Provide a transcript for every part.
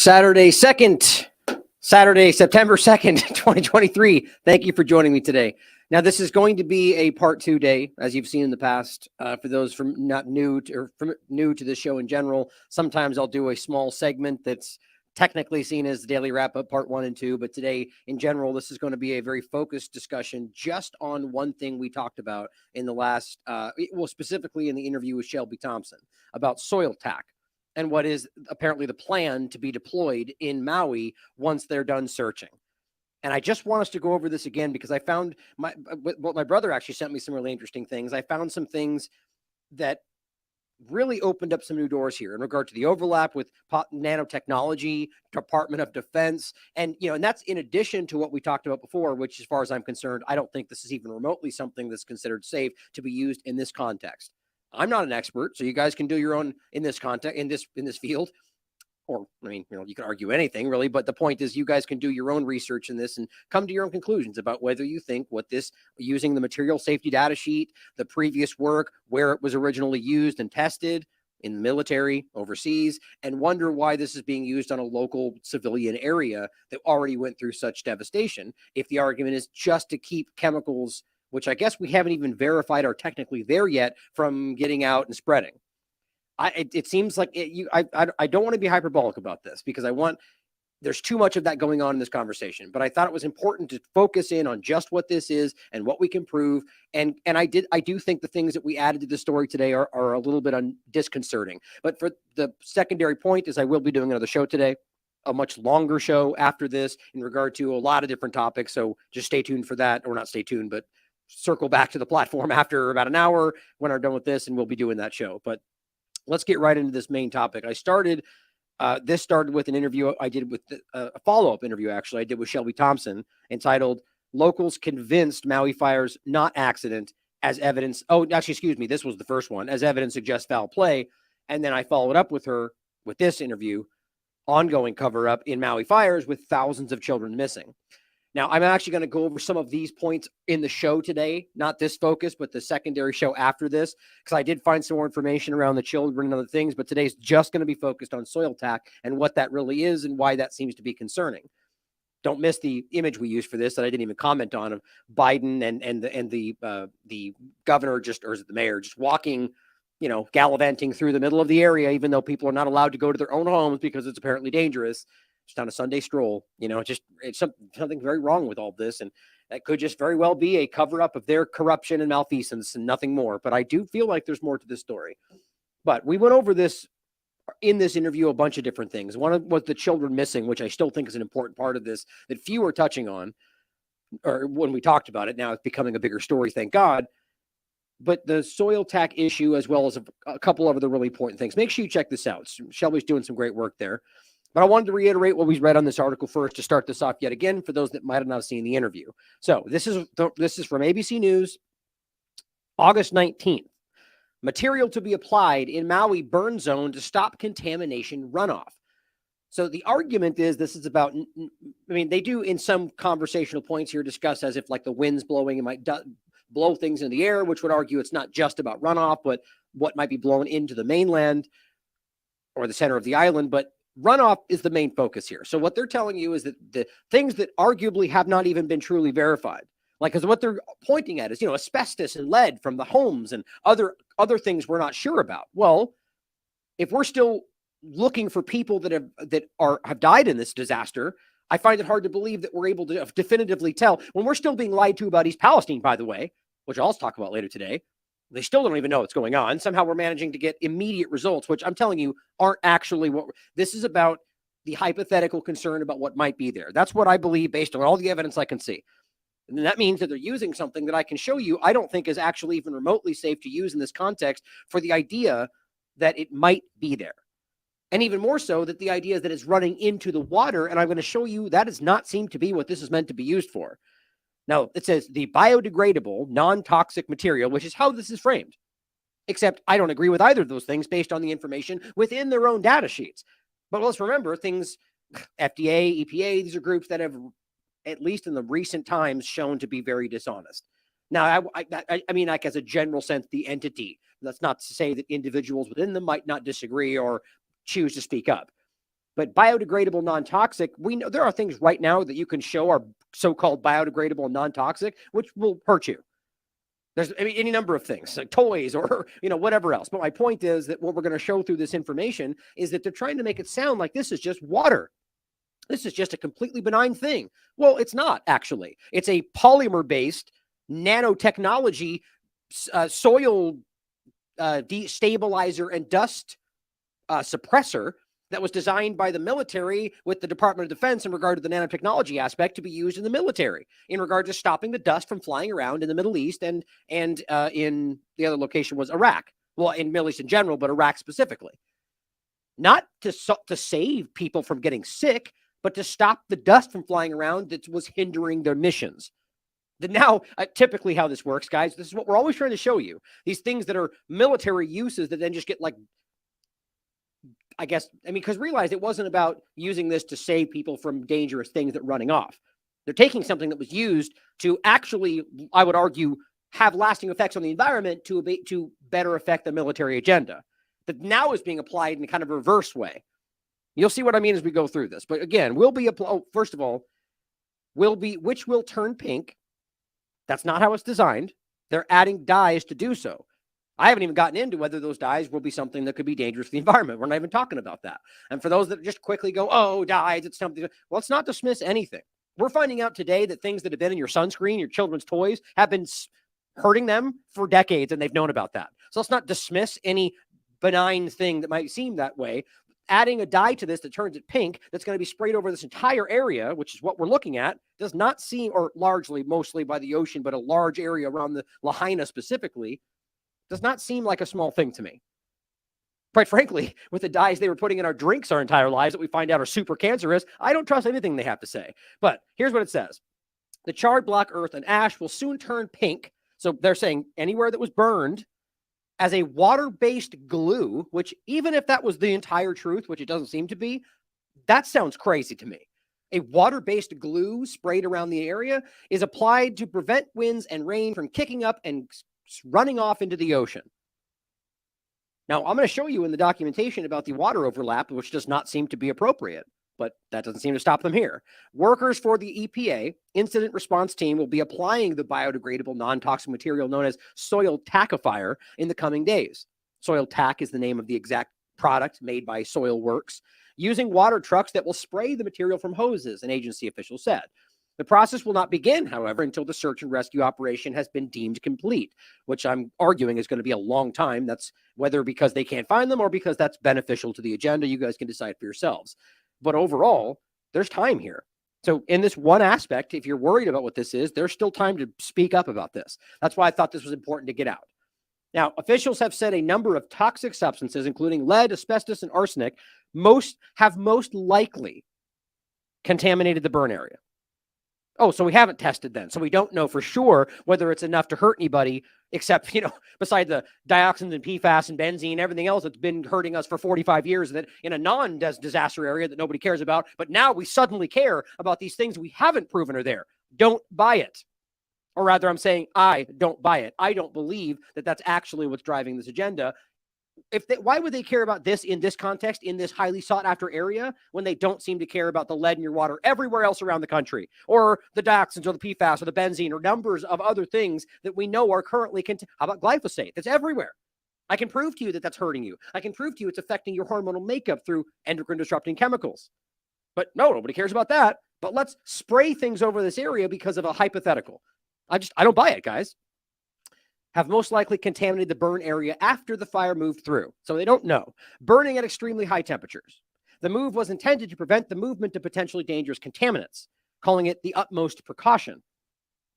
Saturday, September 2nd, 2023. Thank you for joining me today. Now, this is going to be a part 2 day, as you've seen in the past. For those from not new to, or from new to the show in general, sometimes I'll do a small segment that's technically seen as the daily wrap up part 1 and 2. But today, in general, this is going to be a very focused discussion just on one thing we talked about in the last, specifically in the interview with Shelby Thompson about Soiltac and what is apparently the plan to be deployed in Maui once they're done searching. And I just want us to go over this again because I found my brother actually sent me some really interesting things. I found some things that really opened up some new doors here in regard to the overlap with nanotechnology, Department of Defense. And, and that's in addition to what we talked about before, which as far as I'm concerned, I don't think this is even remotely something that's considered safe to be used in this context. I'm not an expert, so you guys can do your own in this context, in this field. Or, I mean, you can argue anything really, but the point is you guys can do your own research in this and come to your own conclusions about whether you think what this, using the material safety data sheet, the previous work, where it was originally used and tested in the military, overseas, and wonder why this is being used on a local civilian area that already went through such devastation. If the argument is just to keep chemicals, which I guess we haven't even verified are technically there yet, from getting out and spreading. It seems like I don't want to be hyperbolic about this because there's too much of that going on in this conversation, but I thought it was important to focus in on just what this is and what we can prove. And I do think the things that we added to the story today are a little bit disconcerting. But for the secondary point is I will be doing another show today, a much longer show after this in regard to a lot of different topics. So just stay tuned for that, or not stay tuned, but circle back to the platform after about an hour when I'm done with this, and we'll be doing that show. But let's get right into this main topic. This started with an interview I did with a follow-up interview, actually, I did with Shelby Thompson, entitled "Locals Convinced Maui Fires Not Accident as Evidence." Oh, actually, excuse me. This was the first one. "As evidence suggests foul play." And then I followed up with her with this interview, "Ongoing cover-up in Maui fires with thousands of children missing." Now, I'm actually going to go over some of these points in the show today, not this focus, but the secondary show after this, because I did find some more information around the children and other things, but today's just going to be focused on Soiltac and what that really is and why that seems to be concerning. Don't miss the image we used for this that I didn't even comment on, of Biden and the governor, or is it the mayor, just walking, gallivanting through the middle of the area, even though people are not allowed to go to their own homes because it's apparently dangerous. Just on a Sunday stroll, it's something very wrong with all this. And that could just very well be a cover up of their corruption and malfeasance and nothing more. But I do feel like there's more to this story. But we went over this in this interview, a bunch of different things. One was the children missing, which I still think is an important part of this that few are touching on, or when we talked about it. Now it's becoming a bigger story, thank God. But the Soiltac issue, as well as a couple of other really important things. Make sure you check this out. Shelby's doing some great work there. But I wanted to reiterate what we read on this article first to start this off yet again for those that might have not seen the interview. So this is from ABC News, August 19th. "Material to be applied in Maui burn zone to stop contamination runoff." So the argument is this is about, they do in some conversational points here discuss as if like the wind's blowing, it might blow things in the air, which would argue it's not just about runoff, but what might be blown into the mainland or the center of the island. But runoff is the main focus here. So what they're telling you is that the things that arguably have not even been truly verified, because what they're pointing at is, asbestos and lead from the homes and other things we're not sure about. Well, if we're still looking for people that have died in this disaster, I find it hard to believe that we're able to definitively tell when we're still being lied to about East Palestine, by the way, which I'll talk about later today. They still don't even know what's going on. Somehow we're managing to get immediate results, which I'm telling you aren't actually what this is about. The hypothetical concern about what might be there. That's what I believe based on all the evidence I can see. And that means that they're using something that I can show you I don't think is actually even remotely safe to use in this context, for the idea that it might be there. And even more so that the idea is that it's running into the water. And I'm going to show you that does not seem to be what this is meant to be used for. Now, it says the biodegradable, non-toxic material, which is how this is framed. Except I don't agree with either of those things based on the information within their own data sheets. But let's remember things, FDA, EPA, these are groups that have, at least in the recent times, shown to be very dishonest. Now, I mean, like as a general sense, the entity. That's not to say that individuals within them might not disagree or choose to speak up. But biodegradable, non-toxic, we know there are things right now that you can show are so-called biodegradable and non-toxic, which will hurt you. There's any number of things, like toys or whatever else. But my point is that what we're going to show through this information is that they're trying to make it sound like this is just water. This is just a completely benign thing. Well, it's not actually. It's a polymer-based nanotechnology soil destabilizer and dust suppressor that was designed by the military with the Department of Defense in regard to the nanotechnology aspect to be used in the military in regard to stopping the dust from flying around in the Middle East and in the other location was Iraq. Well, in Middle East in general, but Iraq specifically. Not to save people from getting sick, but to stop the dust from flying around that was hindering their missions. Now, typically how this works, guys, this is what we're always trying to show you. These things that are military uses that then just get because realize it wasn't about using this to save people from dangerous things that running off. They're taking something that was used to actually, I would argue, have lasting effects on the environment to better affect the military agenda that now is being applied in a kind of reverse way. You'll see what I mean as we go through this. But again, first of all, which will turn pink. That's not how it's designed. They're adding dyes to do so. I haven't even gotten into whether those dyes will be something that could be dangerous to the environment. We're not even talking about that. And for those that just quickly go, oh, dyes, it's something. Well, let's not dismiss anything. We're finding out today that things that have been in your sunscreen, your children's toys, have been hurting them for decades, and they've known about that. So let's not dismiss any benign thing that might seem that way. Adding a dye to this that turns it pink, that's going to be sprayed over this entire area, which is what we're looking at, does not seem, or largely, mostly by the ocean, but a large area around the Lahaina specifically, does not seem like a small thing to me. Quite frankly, with the dyes they were putting in our drinks our entire lives that we find out are super cancerous, I don't trust anything they have to say. But here's what it says. The charred black earth and ash will soon turn pink. So they're saying anywhere that was burned as a water-based glue, which even if that was the entire truth, which it doesn't seem to be, that sounds crazy to me. A water-based glue sprayed around the area is applied to prevent winds and rain from kicking up and running off into the ocean. Now, I'm going to show you in the documentation about the water overlap, which does not seem to be appropriate, but that doesn't seem to stop them here. Workers for the EPA Incident Response Team will be applying the biodegradable non-toxic material known as Soiltacifier in the coming days. Soiltac is the name of the exact product made by Soilworks, using water trucks that will spray the material from hoses, an agency official said. The process will not begin, however, until the search and rescue operation has been deemed complete, which I'm arguing is going to be a long time. That's whether because they can't find them or because that's beneficial to the agenda. You guys can decide for yourselves. But overall, there's time here. So in this one aspect, if you're worried about what this is, there's still time to speak up about this. That's why I thought this was important to get out. Now, officials have said a number of toxic substances, including lead, asbestos, and arsenic, most likely contaminated the burn area. Oh, so we haven't tested then. So we don't know for sure whether it's enough to hurt anybody, except, beside the dioxins and PFAS and benzene, everything else that's been hurting us for 45 years that in a non-disaster area that nobody cares about. But now we suddenly care about these things we haven't proven are there. Don't buy it. Or rather, I'm saying I don't buy it. I don't believe that that's actually what's driving this agenda. Why would they care about this in this context, in this highly sought after area, when they don't seem to care about the lead in your water everywhere else around the country, or the dioxins or the PFAS or the benzene or numbers of other things that we know are currently how about glyphosate? That's everywhere. I can prove to you that that's hurting you. I can prove to you it's affecting your hormonal makeup through endocrine disrupting chemicals. But no, nobody cares about that. But let's spray things over this area because of a hypothetical. I don't buy it, guys. Have most likely contaminated the burn area after the fire moved through. So they don't know. Burning at extremely high temperatures. The move was intended to prevent the movement of potentially dangerous contaminants, calling it the utmost precaution.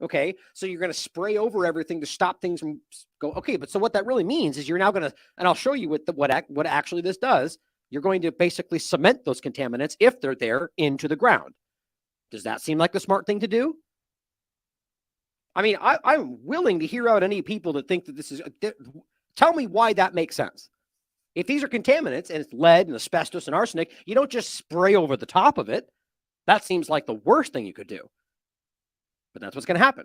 Okay, so you're going to spray over everything to stop things from go. Okay, but so what that really means is you're now going to, and I'll show you what actually this does. You're going to basically cement those contaminants, if they're there, into the ground. Does that seem like the smart thing to do? I mean, I'm willing to hear out any people that think that this is, tell me why that makes sense. If these are contaminants and it's lead and asbestos and arsenic, you don't just spray over the top of it. That seems like the worst thing you could do. But that's what's going to happen.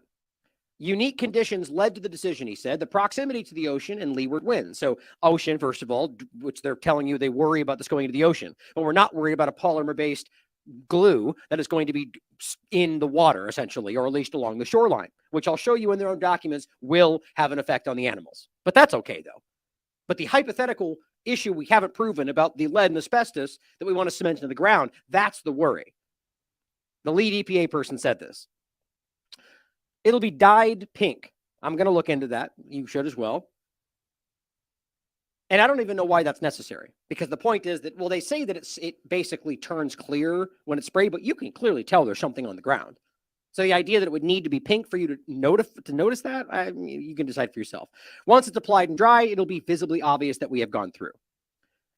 Unique conditions led to the decision, he said. The proximity to the ocean and leeward winds. So ocean, first of all, which they're telling you they worry about this going into the ocean. But we're not worried about a polymer-based glue that is going to be in the water, essentially, or at least along the shoreline, which I'll show you in their own documents will have an effect on the animals. But that's okay, though. But the hypothetical issue we haven't proven about the lead and asbestos that we want to cement into the ground, that's the worry. The lead EPA person said this. It'll be dyed pink. I'm going to look into that. You should as well. And I don't even know why that's necessary, because the point is that, well, they say that it basically turns clear when it's sprayed, but you can clearly tell there's something on the ground. So the idea that it would need to be pink for you to notice that, you can decide for yourself. Once it's applied and dry, it'll be visibly obvious that we have gone through.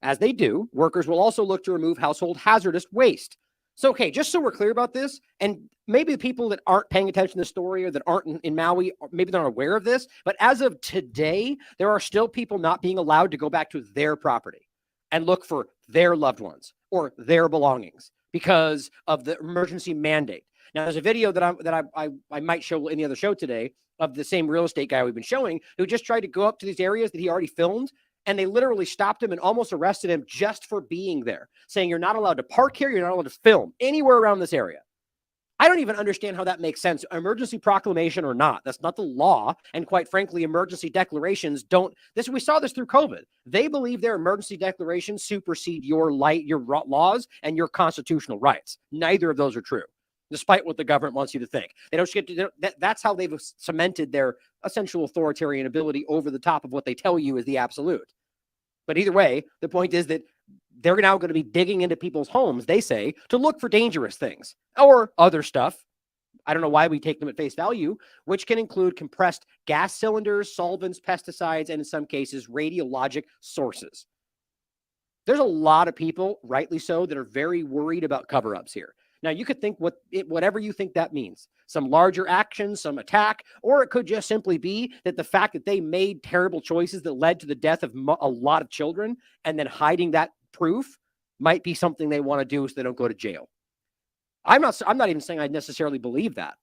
As they do, workers will also look to remove household hazardous waste. So, okay, just so we're clear about this, and maybe the people that aren't paying attention to the story or that aren't in Maui, maybe they're not aware of this, but as of today, there are still people not being allowed to go back to their property and look for their loved ones or their belongings because of the emergency mandate. Now, there's a video that I might show in the other show today of the same real estate guy we've been showing who just tried to go up to these areas that he already filmed, and they literally stopped him and almost arrested him just for being there, saying you're not allowed to park here, you're not allowed to film anywhere around this area. I don't even understand how that makes sense, emergency proclamation or not. That's not the law, and quite frankly, emergency declarations don't. We saw this through COVID. They believe their emergency declarations supersede your laws and your constitutional rights. Neither of those are true, despite what the government wants you to think. They don't get to, that's how they've cemented their essential authoritarian ability over the top of what they tell you is the absolute. But either way, the point is that they're now going to be digging into people's homes, they say, to look for dangerous things or other stuff. I don't know why we take them at face value, which can include compressed gas cylinders, solvents, pesticides, and in some cases, radiologic sources. There's a lot of people, rightly so, that are very worried about cover-ups here. Now, you could think whatever you think that means, some larger action, some attack, or it could just simply be that the fact that they made terrible choices that led to the death of a lot of children and then hiding that proof might be something they want to do so they don't go to jail. I'm not even saying I necessarily believe that.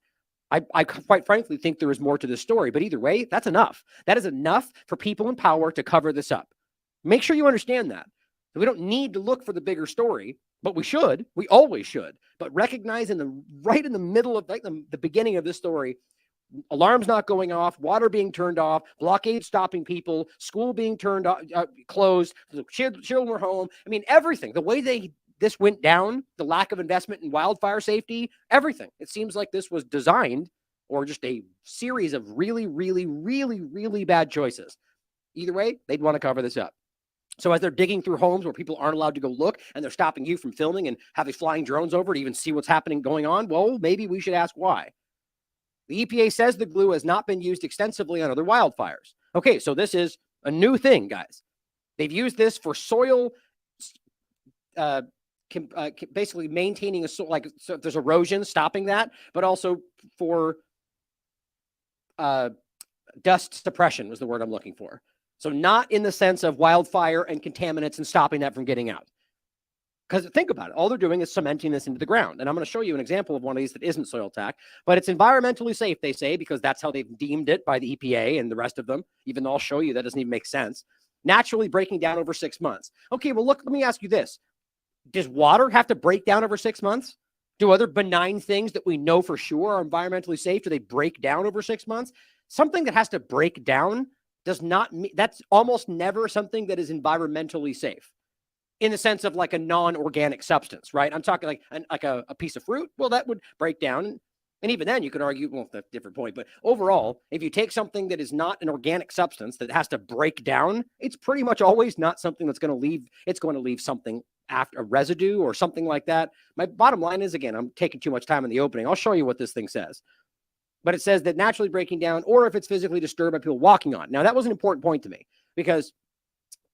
I quite frankly think there is more to this story, but either way, that's enough. That is enough for people in power to cover this up. Make sure you understand that. We don't need to look for the bigger story, but we should. We always should. But recognize right in the middle of the beginning of this story, alarms not going off, water being turned off, blockade stopping people, school being turned off, closed, children were home. I mean, everything. The way this went down, the lack of investment in wildfire safety, everything. It seems like this was designed or just a series of really, really, really, really bad choices. Either way, they'd want to cover this up. So as they're digging through homes where people aren't allowed to go look and they're stopping you from filming and having flying drones over to even see what's going on, well, maybe we should ask why. The EPA says the glue has not been used extensively on other wildfires. Okay, so this is a new thing, guys. They've used this for soil, basically maintaining a soil, so if there's erosion, stopping that, but also for dust suppression was the word I'm looking for. So not in the sense of wildfire and contaminants and stopping that from getting out. Because think about it. All they're doing is cementing this into the ground. And I'm going to show you an example of one of these that isn't Soiltac, but it's environmentally safe, they say, because that's how they've deemed it by the EPA and the rest of them, even though I'll show you that doesn't even make sense. Naturally breaking down over 6 months. Okay, well, look, let me ask you this. Does water have to break down over 6 months? Do other benign things that we know for sure are environmentally safe, do they break down over 6 months? Something that has to break down does not mean, that's almost never something that is environmentally safe in the sense of like a non-organic substance, right? I'm talking like a piece of fruit. Well, that would break down. And even then you could argue, well, that's a different point. But overall, if you take something that is not an organic substance that has to break down, it's pretty much always not something that's going to leave. It's going to leave something after a residue or something like that. My bottom line is, again, I'm taking too much time in the opening. I'll show you what this thing says. But it says that naturally breaking down, or if it's physically disturbed by people walking on. Now, that was an important point to me because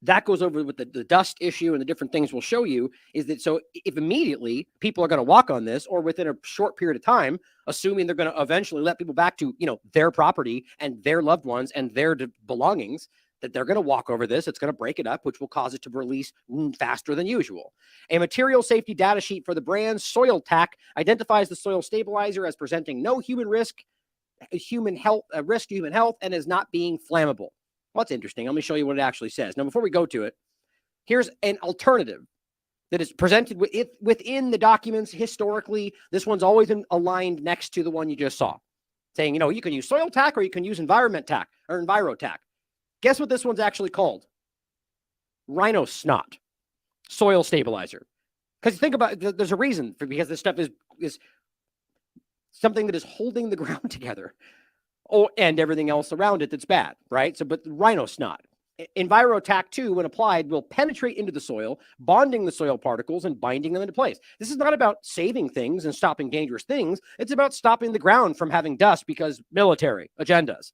that goes over with the dust issue and the different things we'll show you, is that so if immediately people are going to walk on this, or within a short period of time, assuming they're going to eventually let people back to, their property and their loved ones and their belongings, that they're going to walk over this, it's going to break it up, which will cause it to release faster than usual. A material safety data sheet for the brand Soiltac identifies the soil stabilizer as presenting no human risk, human health, a risk to human health, and is not being flammable. Well, that's interesting. Let me show you what it actually says. Now, before we go to it, here's an alternative that is presented within the documents historically. This one's always been aligned next to the one you just saw, saying, you can use Soiltac or you can use Environment-Tac or Envirotac. Guess what this one's actually called? Rhino snot, soil stabilizer. Because think about it, there's a reason because this stuff is something that is holding the ground together. Oh, and everything else around it that's bad, right? So, but rhino snot. Envirotac 2, when applied, will penetrate into the soil, bonding the soil particles and binding them into place. This is not about saving things and stopping dangerous things. It's about stopping the ground from having dust because military agendas.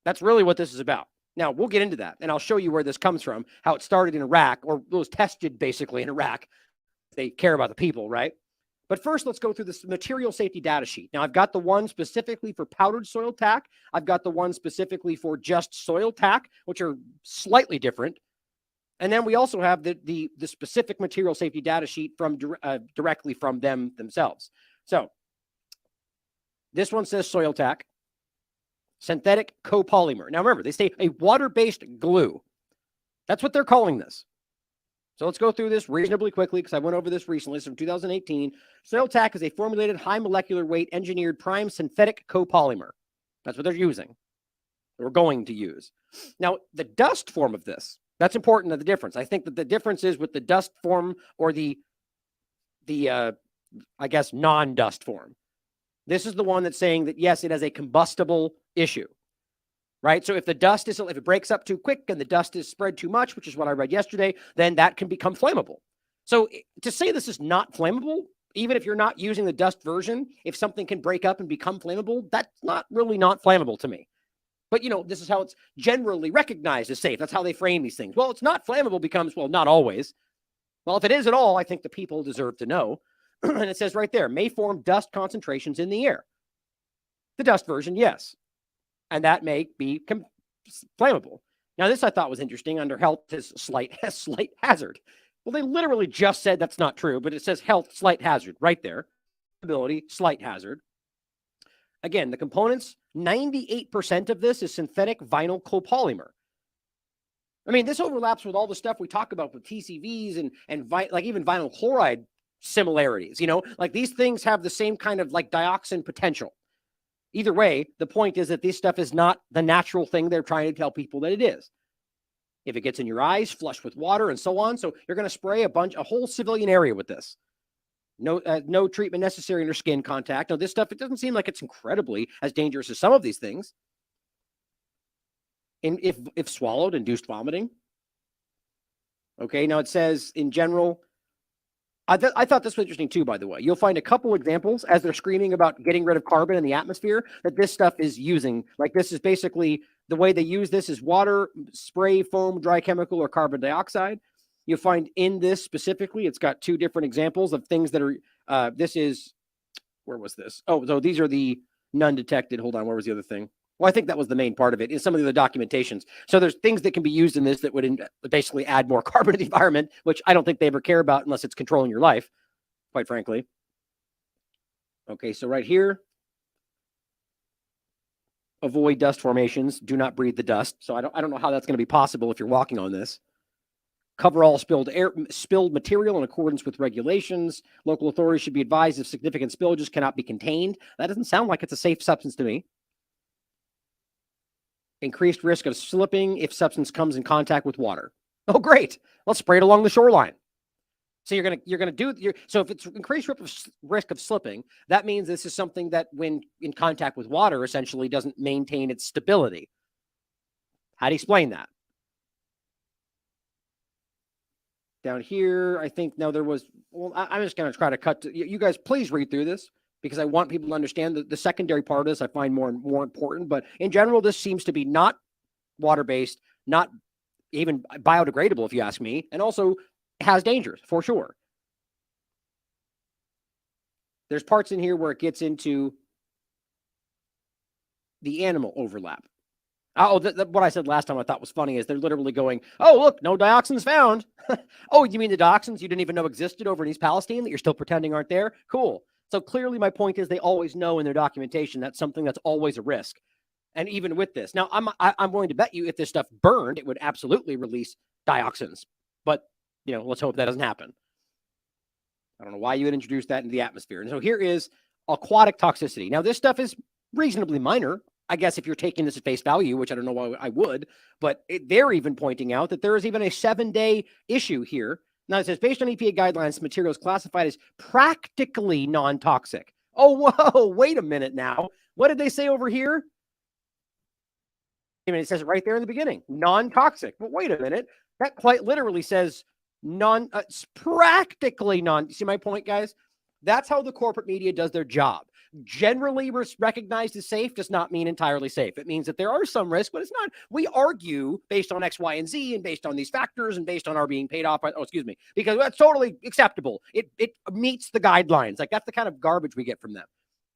That's really what this is about. Now, we'll get into that, and I'll show you where this comes from, how it started in Iraq, or was tested basically in Iraq. They care about the people, right? But first, let's go through this material safety data sheet. Now, I've got the one specifically for powdered Soiltac. I've got the one specifically for just Soiltac, which are slightly different. And then we also have the specific material safety data sheet from directly from them themselves. So this one says Soiltac, synthetic copolymer. Now, remember, they say a water-based glue. That's what they're calling this. So let's go through this reasonably quickly because I went over this recently. It's from 2018. Soiltac is a formulated high molecular weight engineered prime synthetic copolymer. That's what they're using. We're going to use. Now, the dust form of this, that's important, the difference. I think that the difference is with the dust form or the I guess, non-dust form. This is the one that's saying that, yes, it has a combustible issue. Right? So if the dust if it breaks up too quick and the dust is spread too much, which is what I read yesterday, then that can become flammable. So to say this is not flammable, even if you're not using the dust version, if something can break up and become flammable, that's not really not flammable to me. But, this is how it's generally recognized as safe. That's how they frame these things. Well, it's not flammable becomes, well, not always. Well, if it is at all, I think the people deserve to know. And it says right there, may form dust concentrations in the air. The dust version, yes. And that may be flammable. Now, this I thought was interesting. Under health is slight hazard. Well, they literally just said that's not true, but it says health, slight hazard right there. Ability, slight hazard. Again, the components, 98% of this is synthetic vinyl copolymer. I mean, this overlaps with all the stuff we talk about with TCVs and like even vinyl chloride similarities. Like these things have the same kind of like dioxin potential. Either way, the point is that this stuff is not the natural thing they're trying to tell people that it is. If it gets in your eyes, flush with water and so on. So you're going to spray a whole civilian area with this. No treatment necessary under skin contact. Now, this stuff, it doesn't seem like it's incredibly as dangerous as some of these things. And if swallowed, induced vomiting. Okay, now it says in general, I thought this was interesting too, by the way. You'll find a couple examples as they're screaming about getting rid of carbon in the atmosphere that this stuff is using. Like this is basically the way they use this is water, spray, foam, dry chemical, or carbon dioxide. You'll find in this specifically, it's got two different examples of things that are, where was this? Oh, so these are the none detected. Hold on, where was the other thing? Well, I think that was the main part of it in some of the documentations. So there's things that can be used in this that would basically add more carbon to the environment, which I don't think they ever care about unless it's controlling your life, quite frankly. Okay, so right here, avoid dust formations. Do not breathe the dust. So I don't know how that's going to be possible if you're walking on this. Cover all spilled material in accordance with regulations. Local authorities should be advised if significant spillages cannot be contained. That doesn't sound like it's a safe substance to me. Increased risk of slipping if substance comes in contact with water. Oh, great. Let's spray it along the shoreline. So you're gonna do so if it's increased risk of slipping, that means this is something that when in contact with water essentially doesn't maintain its stability. How do you explain that? Down here, I think now there was, well, I'm just going to try to cut to, you guys please read through this because I want people to understand the secondary part of this I find more important. But in general, this seems to be not water-based, not even biodegradable, if you ask me, and also has dangers for sure. There's parts in here where it gets into the animal overlap. Oh, what I said last time I thought was funny is they're literally going, oh, look, no dioxins found. Oh, you mean the dioxins you didn't even know existed over in East Palestine that you're still pretending aren't there? Cool. So clearly my point is they always know in their documentation that's something that's always a risk. And even with this, now I'm willing to bet you if this stuff burned, it would absolutely release dioxins. But, let's hope that doesn't happen. I don't know why you would introduce that into the atmosphere. And so here is aquatic toxicity. Now, this stuff is reasonably minor, I guess, if you're taking this at face value, which I don't know why I would, but they're even pointing out that there is even a 7-day issue here. Now, it says, based on EPA guidelines, material is classified as practically non-toxic. Oh, whoa, wait a minute now. What did they say over here? I mean, it says it right there in the beginning, non-toxic. But wait a minute. That quite literally says it's practically non. See my point, guys? That's how the corporate media does their job. Generally recognized as safe does not mean entirely safe. It means that there are some risks, but it's not. We argue based on X, Y, and Z, and based on these factors, and based on our being paid off by, because that's totally acceptable. It meets the guidelines. Like, that's the kind of garbage we get from them.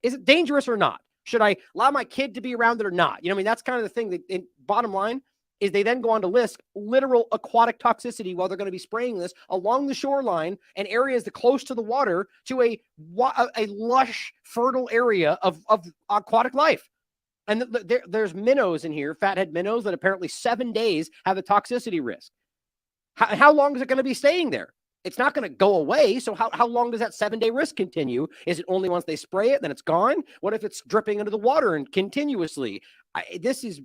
Is it dangerous or not? Should I allow my kid to be around it or not? That's kind of the thing. That, bottom line is they then go on to list literal aquatic toxicity while they're going to be spraying this along the shoreline and areas that close to the water to a lush, fertile area of aquatic life. And there's minnows in here, fathead minnows, that apparently 7 days have a toxicity risk. How long is it going to be staying there? It's not going to go away. So how long does that 7-day risk continue? Is it only once they spray it, then it's gone? What if it's dripping into the water and continuously? This is,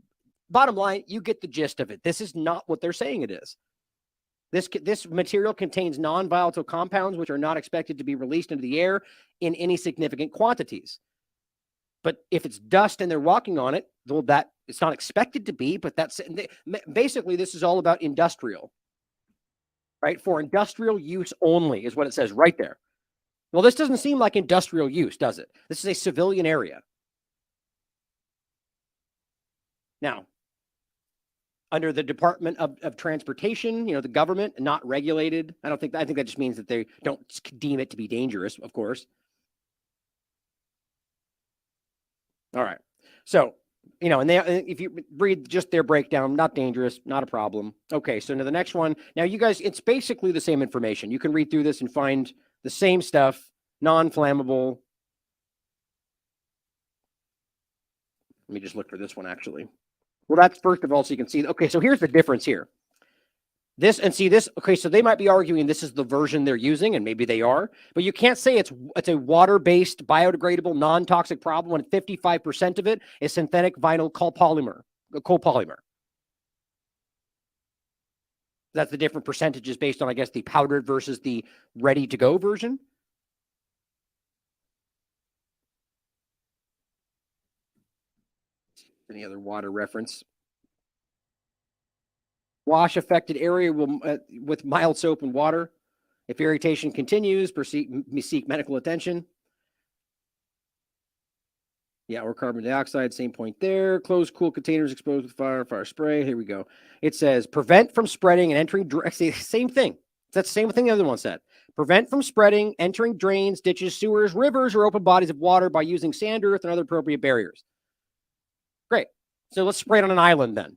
bottom line, you get the gist of it. This is not what they're saying it is. This material contains non-volatile compounds, which are not expected to be released into the air in any significant quantities. But if it's dust and they're walking on it, well, that it's not expected to be, but basically this is all about industrial. Right? For industrial use only is what it says right there. Well, this doesn't seem like industrial use, does it? This is a civilian area. Now, under the Department of Transportation, the government, not regulated. I think that just means that they don't deem it to be dangerous, of course. All right. So, and if you read just their breakdown, not dangerous, not a problem. Okay, so now the next one. Now, you guys, it's basically the same information. You can read through this and find the same stuff, non-flammable. Let me just look for this one, actually. Well, that's first of all, so you can see. Okay, so here's the difference here. Okay, so they might be arguing this is the version they're using, and maybe they are, but you can't say it's a water-based, biodegradable, non-toxic problem when 55% of it is synthetic vinyl copolymer. That's the different percentages based on, I guess, the powdered versus the ready-to-go version. Any other water reference? Wash affected area with mild soap and water. If irritation continues, seek medical attention. Yeah, or carbon dioxide, same point there. Closed, cool containers exposed with fire spray. Here we go. It says prevent from spreading and entering. Same thing. That's the same thing the other one said. Prevent from spreading, entering drains, ditches, sewers, rivers, or open bodies of water by using sand, earth, and other appropriate barriers. Great. So let's spray it on an island then.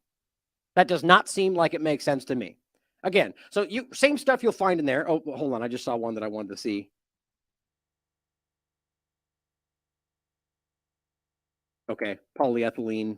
That does not seem like it makes sense to me. Again, so same stuff you'll find in there. Oh, hold on. I just saw one that I wanted to see. Okay, polyethylene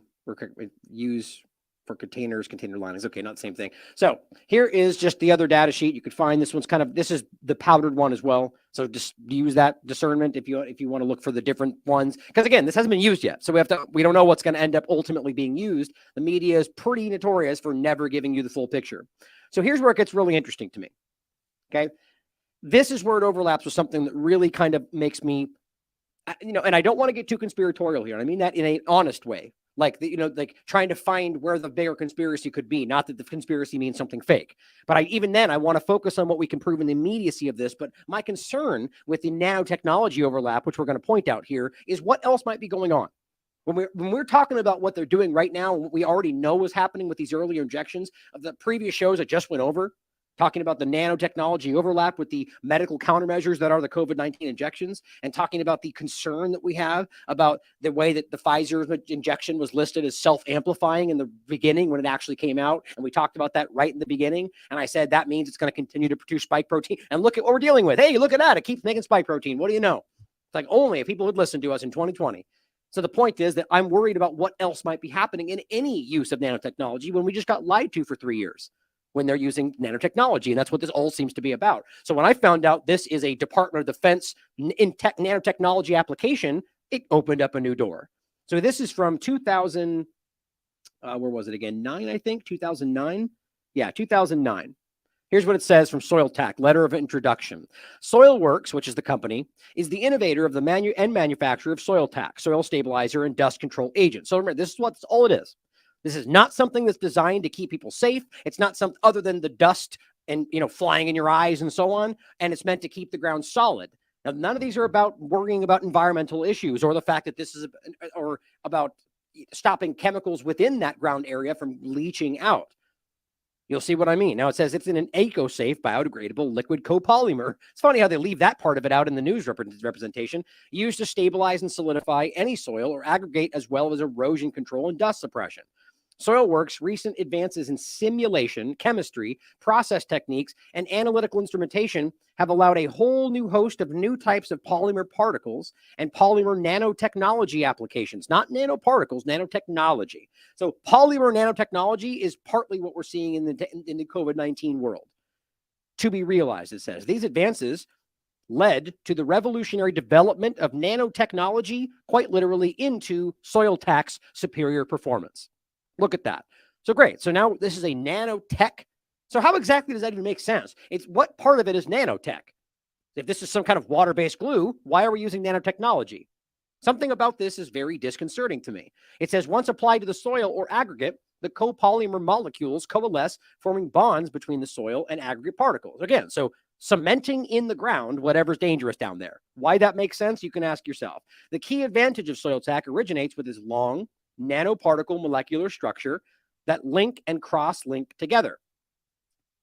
use for containers, container linings. Okay, not the same thing. So here is just the other data sheet. You could find this one's this is the powdered one as well. So just use that discernment if you want to look for the different ones. Because again, this hasn't been used yet. So we don't know what's going to end up ultimately being used. The media is pretty notorious for never giving you the full picture. So here's where it gets really interesting to me. Okay. This is where it overlaps with something that really kind of makes me, and I don't want to get too conspiratorial here. I mean that in an honest way. Like, like trying to find where the bigger conspiracy could be. Not that the conspiracy means something fake. But even then, I want to focus on what we can prove in the immediacy of this. But my concern with the nanotechnology overlap, which we're going to point out here, is what else might be going on. When we're talking about what they're doing right now, what we already know is happening with these earlier injections of the previous shows I just went over, talking about the nanotechnology overlap with the medical countermeasures that are the COVID-19 injections, and talking about the concern that we have about the way that the Pfizer injection was listed as self-amplifying in the beginning when it actually came out. And we talked about that right in the beginning. And I said, that means it's going to continue to produce spike protein. And look at what we're dealing with. Hey, look at that. It keeps making spike protein. What do you know? It's like only if people would listen to us in 2020. So the point is that I'm worried about what else might be happening in any use of nanotechnology when we just got lied to for 3 years when they're using nanotechnology. And that's what this all seems to be about. So when I found out this is a Department of Defense nanotechnology application, it opened up a new door. So this is from 2000, where was it again? 9, I think, 2009. Yeah, 2009. Here's what it says from Soiltac, letter of introduction. Soilworks, which is the company, is the innovator of the manufacturer of Soiltac, soil stabilizer and dust control agent. So remember, this is what's all it is. This is not something that's designed to keep people safe. It's not something other than the dust and, flying in your eyes and so on. And it's meant to keep the ground solid. Now, none of these are about worrying about environmental issues or the fact that this is, or about stopping chemicals within that ground area from leaching out. You'll see what I mean. Now, it says it's in an eco-safe, biodegradable liquid copolymer. It's funny how they leave that part of it out in the news representation. Used to stabilize and solidify any soil or aggregate, as well as erosion control and dust suppression. Soilworks' recent advances in simulation, chemistry, process techniques, and analytical instrumentation have allowed a whole new host of new types of polymer particles and polymer nanotechnology applications. Not nanoparticles, nanotechnology. So polymer nanotechnology is partly what we're seeing in the COVID-19 world. To be realized, it says. These advances led to the revolutionary development of nanotechnology, quite literally into Soiltac's superior performance. Look at that. So great. So now this is a nanotech. So how exactly does that even make sense? It's what part of it is nanotech? If this is some kind of water-based glue, why are we using nanotechnology? Something about this is very disconcerting to me. It says once applied to the soil or aggregate, the copolymer molecules coalesce, forming bonds between the soil and aggregate particles. Again, so cementing in the ground whatever's dangerous down there. Why that makes sense, you can ask yourself. The key advantage of Soiltac originates with its long, nanoparticle molecular structure that link and cross-link together.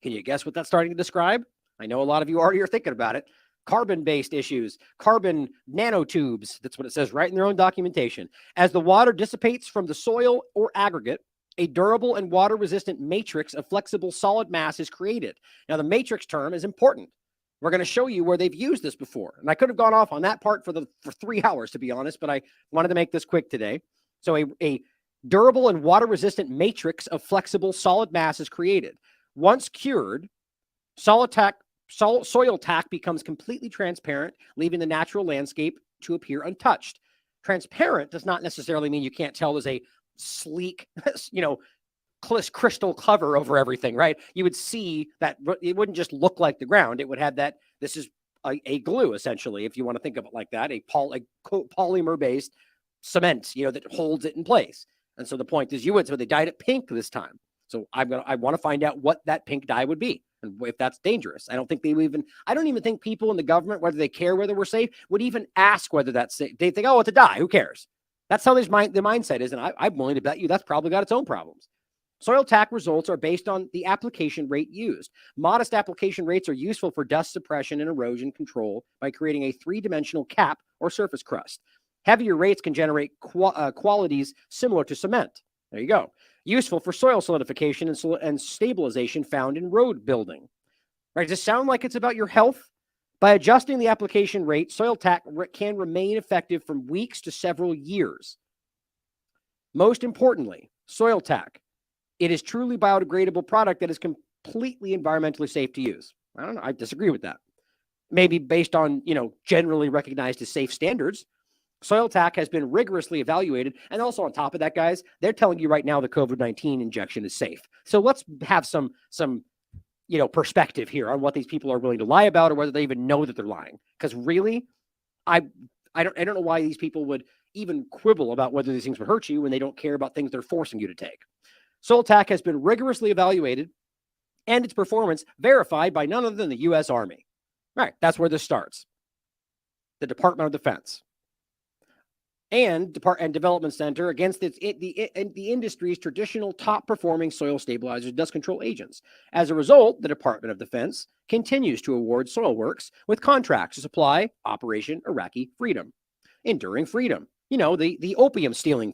Can you guess what that's starting to describe? I know a lot of you already are thinking about it. Carbon-based issues, carbon nanotubes. That's what it says right in their own documentation. As the water dissipates from the soil or aggregate, a durable and water-resistant matrix of flexible solid mass is created. Now, the matrix term is important. We're going to show you where they've used this before. And I could have gone off on that part for 3 hours, to be honest, but I wanted to make this quick today. So a durable and water-resistant matrix of flexible solid mass is created. Once cured, Soiltac becomes completely transparent, leaving the natural landscape to appear untouched. Transparent does not necessarily mean you can't tell there's a sleek, crystal cover over everything, right? You would see that it wouldn't just look like the ground. It would have that. This is a glue, essentially, if you want to think of it like that, a polymer-based cement, that holds it in place. And so the point is, so they dyed it pink this time. So I want to find out what that pink dye would be and if that's dangerous. I don't even think people in the government, whether they care whether we're safe, would even ask whether that's safe. They think, oh, it's a dye. Who cares? That's how the mindset is. And I'm willing to bet you that's probably got its own problems. Soiltac results are based on the application rate used. Modest application rates are useful for dust suppression and erosion control by creating a three-dimensional cap or surface crust. Heavier rates can generate qualities similar to cement. There you go. Useful for soil solidification and stabilization found in road building. Right? Does this sound like it's about your health? By adjusting the application rate, Soiltac can remain effective from weeks to several years. Most importantly, Soiltac. It is truly biodegradable product that is completely environmentally safe to use. I don't know. I disagree with that. Maybe based on, generally recognized as safe standards. Soiltac has been rigorously evaluated. And also on top of that, guys, they're telling you right now the COVID-19 injection is safe. So let's have some perspective here on what these people are willing to lie about or whether they even know that they're lying. Because really, I don't know why these people would even quibble about whether these things would hurt you when they don't care about things they're forcing you to take. Soiltac has been rigorously evaluated and its performance verified by none other than the U.S. Army. All right, that's where this starts. The Department of Defense and Development Center against the industry's traditional top-performing soil stabilizers, dust control agents. As a result, the Department of Defense continues to award Soilworks with contracts to supply Operation Iraqi Freedom, Enduring Freedom. The opium stealing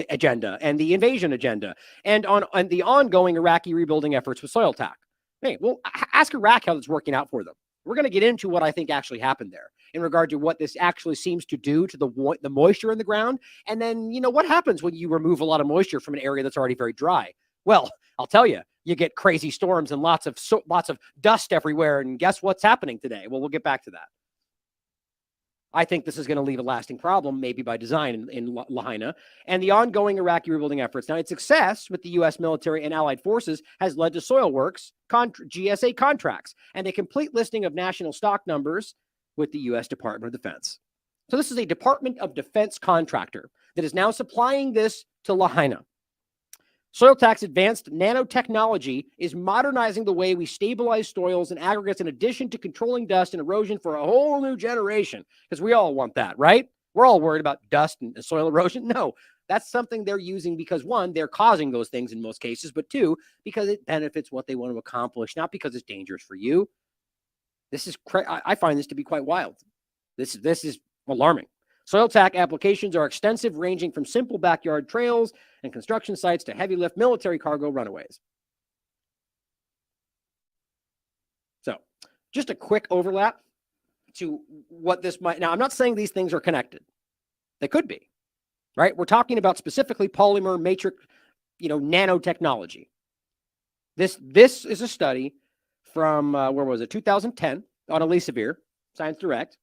agenda and the invasion agenda and the ongoing Iraqi rebuilding efforts with Soiltac. Hey, well, ask Iraq how it's working out for them. We're going to get into what I think actually happened there in regard to what this actually seems to do to the moisture in the ground. And then, what happens when you remove a lot of moisture from an area that's already very dry? Well, I'll tell you, you get crazy storms and lots of dust everywhere. And guess what's happening today? Well, we'll get back to that. I think this is going to leave a lasting problem, maybe by design in Lahaina, and the ongoing Iraqi rebuilding efforts. Now, its success with the U.S. military and allied forces has led to Soilworks GSA contracts and a complete listing of national stock numbers with the U.S. Department of Defense. So this is a Department of Defense contractor that is now supplying this to Lahaina. Soiltac's advanced nanotechnology is modernizing the way we stabilize soils and aggregates in addition to controlling dust and erosion for a whole new generation, because we all want that, right? We're all worried about dust and soil erosion. No, that's something they're using because, one, they're causing those things in most cases, but two, because it benefits what they want to accomplish, not because it's dangerous for you. This is I find this to be quite wild. This is alarming. Soiltac applications are extensive, ranging from simple backyard trails and construction sites to heavy lift military cargo runaways. So just a quick overlap to what this might. Now, I'm not saying these things are connected. They could be, right? We're talking about specifically polymer matrix, nanotechnology. This is a study from, 2010 on Elsevier, Science Direct.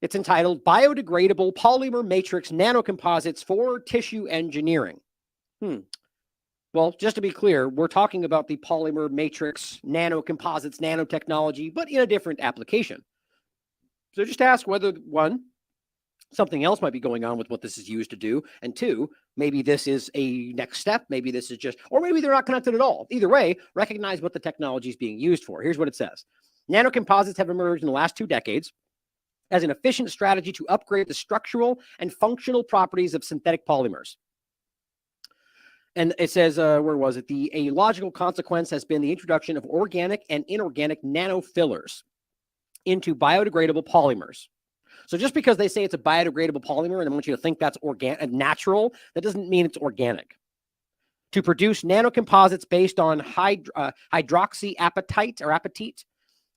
It's entitled Biodegradable Polymer Matrix Nanocomposites for Tissue Engineering. Well, just to be clear, we're talking about the polymer matrix nanocomposites nanotechnology, but in a different application. So just ask whether, one, something else might be going on with what this is used to do, and two, maybe this is a next step, maybe this is just, or maybe they're not connected at all. Either way, recognize what the technology is being used for. Here's what it says. Nanocomposites have emerged in the last 2 decades as an efficient strategy to upgrade the structural and functional properties of synthetic polymers. And it says, a logical consequence has been the introduction of organic and inorganic nanofillers into biodegradable polymers. So just because they say it's a biodegradable polymer and I want you to think that's organic, natural, that doesn't mean it's organic. To produce nanocomposites based on hydroxyapatite,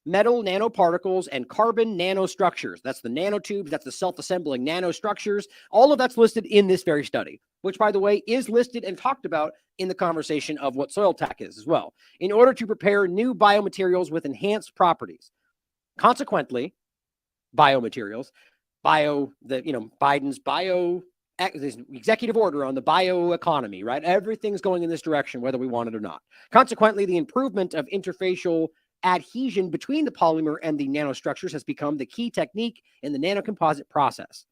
metal nanoparticles, and carbon nanostructures. That's the nanotubes, that's the self-assembling nanostructures. All of that's listed in this very study, which, by the way, is listed and talked about in the conversation of what Soiltac is as well, in order to prepare new biomaterials with enhanced properties. Consequently, biomaterials, Biden's executive order on the bioeconomy, right? Everything's going in this direction, whether we want it or not. Consequently, the improvement of interfacial adhesion between the polymer and the nanostructures has become the key technique in the nanocomposite process.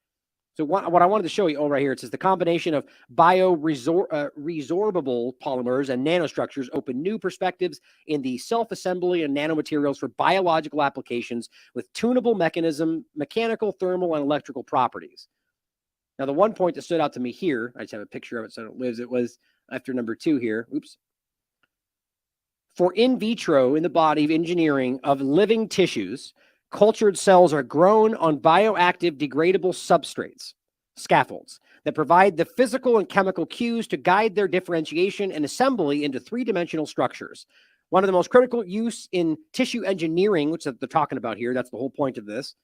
So what I wanted to show you, right here, it says the combination of bioresorbable polymers and nanostructures open new perspectives in the self-assembly and nanomaterials for biological applications with tunable mechanical, thermal, and electrical properties. Now, the one point that stood out to me here, I just have a picture of it so it lives, it was after number 2 here. Oops. For in vitro in the body of engineering of living tissues, cultured cells are grown on bioactive degradable substrates, scaffolds, that provide the physical and chemical cues to guide their differentiation and assembly into 3-dimensional structures. One of the most critical use in tissue engineering, which they're talking about here, that's the whole point of this.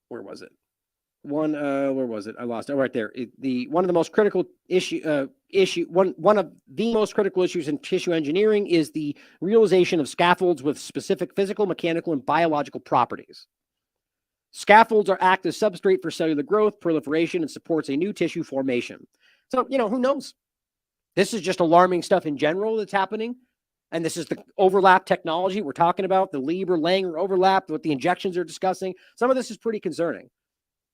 Where was it? Where was it? I lost it. Oh, right there. One of the most critical one of the most critical issues in tissue engineering is the realization of scaffolds with specific physical, mechanical, and biological properties. Scaffolds are act as substrate for cellular growth, proliferation, and supports a new tissue formation. So, who knows? This is just alarming stuff in general that's happening. And this is the overlap technology we're talking about, the Lieber-Langer overlap, what the injections are discussing. Some of this is pretty concerning.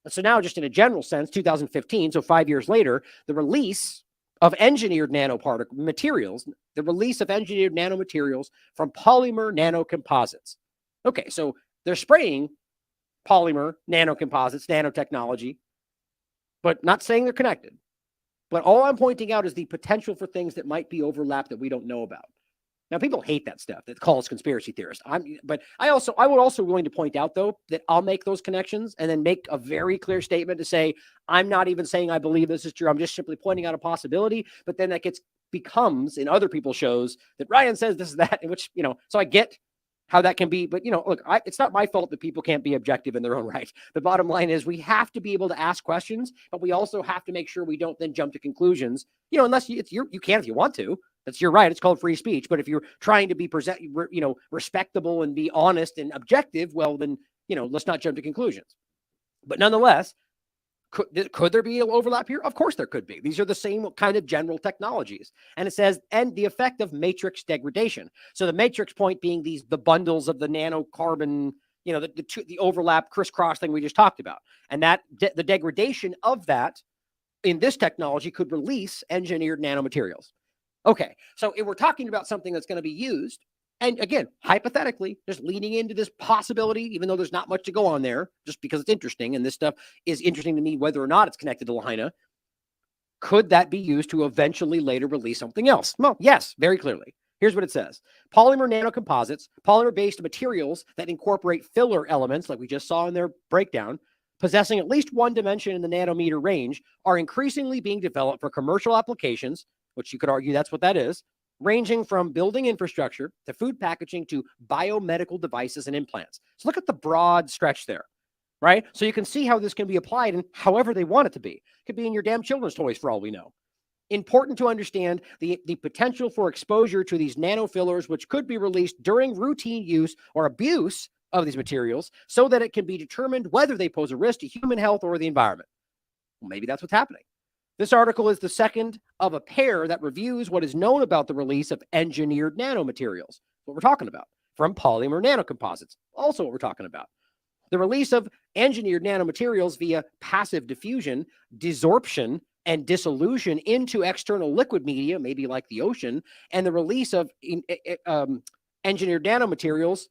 So now, just in a general sense, 2015, so 5 years later, the release of engineered nanoparticle materials, the release of engineered nanomaterials from polymer nanocomposites. Okay, so they're spraying polymer nanocomposites, nanotechnology, but not saying they're connected. But all I'm pointing out is the potential for things that might be overlap that we don't know about. Now, people hate that stuff that calls conspiracy theorists. I would also willing to point out, though, that I'll make those connections and then make a very clear statement to say, I'm not even saying I believe this is true. I'm just simply pointing out a possibility. But then that gets becomes in other people's shows that Ryan says this is that, in which, so I get how that can be, but look, it's not my fault that people can't be objective in their own right. The bottom line is we have to be able to ask questions, but we also have to make sure we don't then jump to conclusions, unless you can if you want to. That's your right. It's called free speech. But if you're trying to be respectable and be honest and objective, well, then, let's not jump to conclusions. But nonetheless, could there be an overlap here? Of course there could be. These are the same kind of general technologies. And it says, and the effect of matrix degradation. So the matrix point being the bundles of the nanocarbon, the overlap crisscross thing we just talked about. And that the degradation of that in this technology could release engineered nanomaterials. Okay, so if we're talking about something that's going to be used, and again, hypothetically, just leaning into this possibility, even though there's not much to go on there, just because it's interesting, and this stuff is interesting to me, whether or not it's connected to Lahaina, could that be used to eventually later release something else? Well, yes, very clearly. Here's what it says. Polymer nanocomposites, polymer-based materials that incorporate filler elements, like we just saw in their breakdown, possessing at least one dimension in the nanometer range, are increasingly being developed for commercial applications, which you could argue that's what that is, ranging from building infrastructure to food packaging to biomedical devices and implants. So look at the broad stretch there, right? So you can see how this can be applied in however they want it to be. It could be in your damn children's toys for all we know. Important to understand the potential for exposure to these nanofillers, which could be released during routine use or abuse of these materials so that it can be determined whether they pose a risk to human health or the environment. Well, maybe that's what's happening. This article is the second of a pair that reviews what is known about the release of engineered nanomaterials, what we're talking about, from polymer nanocomposites, also what we're talking about. The release of engineered nanomaterials via passive diffusion, desorption, and dissolution into external liquid media, maybe like the ocean, and the release of engineered nanomaterials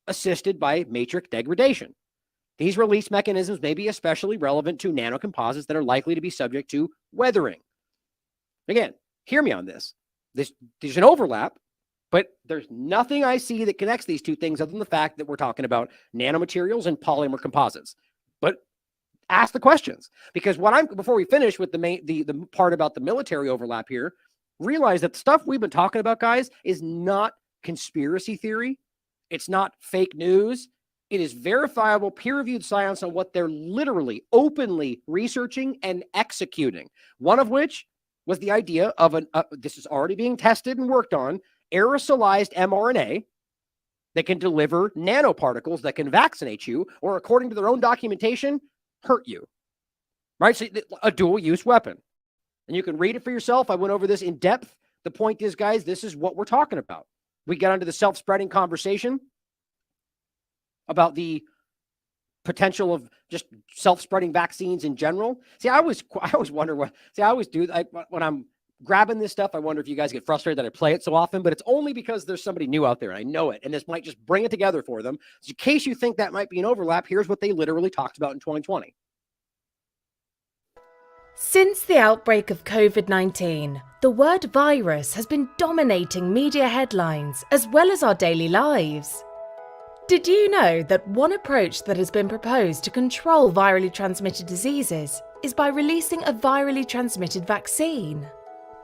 assisted by matrix degradation. These release mechanisms may be especially relevant to nanocomposites that are likely to be subject to weathering. Again, hear me on this. There's an overlap, but there's nothing I see that connects these two things other than the fact that we're talking about nanomaterials and polymer composites. But ask the questions, because before we finish with the part about the military overlap here, realize that the stuff we've been talking about, guys, is not conspiracy theory. It's not fake news. It is verifiable, peer-reviewed science on what they're literally openly researching and executing. One of which was the idea of this is already being tested and worked on, aerosolized mRNA that can deliver nanoparticles that can vaccinate you, or according to their own documentation, hurt you. Right? So a dual-use weapon. And you can read it for yourself. I went over this in depth. The point is, guys, this is what we're talking about. We got into the self-spreading conversation about the potential of just self-spreading vaccines in general. See, I always wonder when I'm grabbing this stuff, I wonder if you guys get frustrated that I play it so often, but it's only because there's somebody new out there and I know it, and this might just bring it together for them. So in case you think that might be an overlap, here's what they literally talked about in 2020. Since the outbreak of COVID-19, the word virus has been dominating media headlines as well as our daily lives. Did you know that one approach that has been proposed to control virally transmitted diseases is by releasing a virally transmitted vaccine?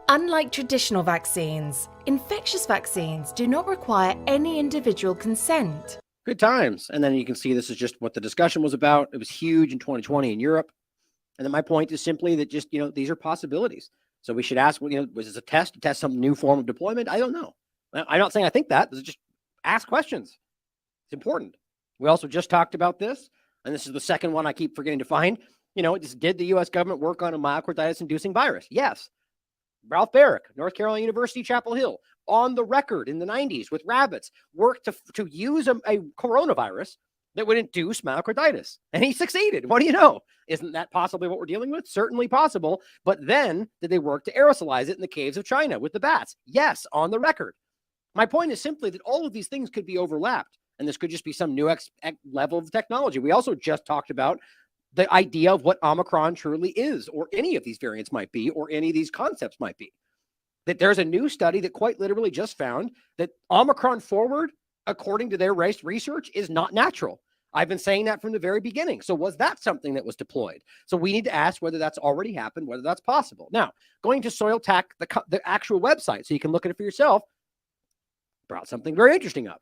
Unlike traditional vaccines, infectious vaccines do not require any individual consent. Good times. And then you can see this is just what the discussion was about. It was huge in 2020 in Europe. And then my point is simply that just, these are possibilities. So we should ask, was this a test to test some new form of deployment? I don't know. I'm not saying I think that. This is just ask questions. It's important. We also just talked about this, and this is the second one I keep forgetting to find. Did the U.S. government work on a myocarditis-inducing virus? Yes. Ralph Barrick, North Carolina University, Chapel Hill, on the record in the 90s with rabbits, worked to use a coronavirus that would induce myocarditis. And he succeeded. What do you know? Isn't that possibly what we're dealing with? Certainly possible. But then did they work to aerosolize it in the caves of China with the bats? Yes, on the record. My point is simply that all of these things could be overlapped. And this could just be some new level of technology. We also just talked about the idea of what Omicron truly is, or any of these variants might be, or any of these concepts might be. That there's a new study that quite literally just found that Omicron forward, according to their research, is not natural. I've been saying that from the very beginning. So was that something that was deployed? So we need to ask whether that's already happened, whether that's possible. Now, going to Soiltac, the actual website, so you can look at it for yourself, brought something very interesting up.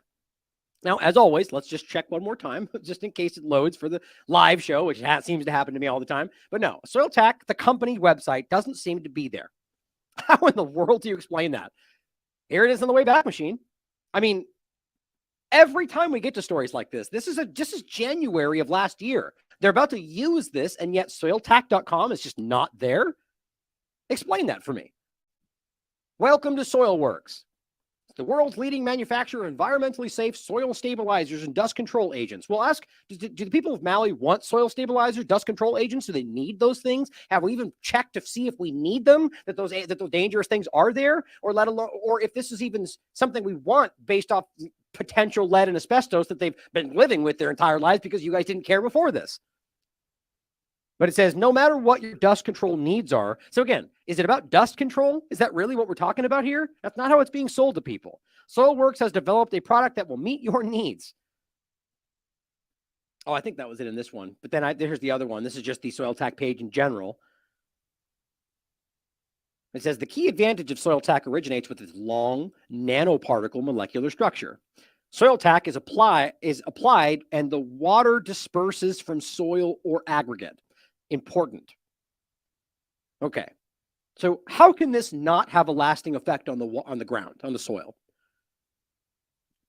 Now, as always, let's just check one more time, just in case it loads for the live show, which seems to happen to me all the time. But no, Soiltac, the company website, doesn't seem to be there. How in the world do you explain that? Here it is on the way back machine. I mean, every time we get to stories like this is January of last year. They're about to use this, and yet soiltac.com is just not there. Explain that for me. Welcome to SoilWorks, the world's leading manufacturer of environmentally safe soil stabilizers and dust control agents. We'll ask, do the people of Maui want soil stabilizers, dust control agents? Do they need those things? Have we even checked to see if we need them, that those dangerous things are there, or let alone, or if this is even something we want based off potential lead and asbestos that they've been living with their entire lives because you guys didn't care before this. But it says, no matter what your dust control needs are. So again, is it about dust control? Is that really what we're talking about here? That's not how it's being sold to people. SoilWorks has developed a product that will meet your needs. Oh, I think that was it in this one. But then here's the other one. This is just the Soiltac page in general. It says the key advantage of Soiltac originates with its long nanoparticle molecular structure. Soiltac is applied and the water disperses from soil or aggregate. Important. Okay. So how can this not have a lasting effect on the ground, on the soil?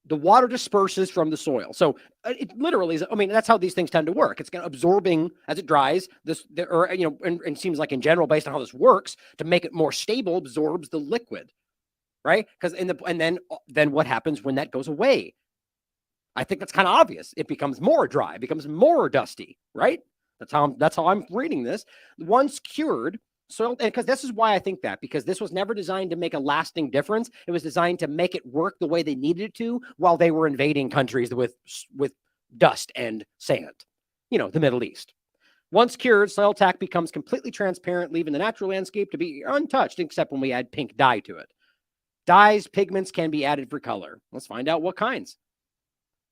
The water disperses from the soil. So it literally is, I mean, that's how these things tend to work. It's going to absorbing as it dries and seems like in general, based on how this works, to make it more stable, absorbs the liquid, right? Because then what happens when that goes away? I think that's kind of obvious. It becomes more dry, becomes more dusty, right? That's how I'm reading this. Once cured, soil, because this is why I think that, because this was never designed to make a lasting difference. It was designed to make it work the way they needed it to while they were invading countries with dust and sand, the Middle East. Once cured, Soiltac becomes completely transparent, leaving the natural landscape to be untouched, except when we add pink dye to it. Dyes, pigments can be added for color. Let's find out what kinds.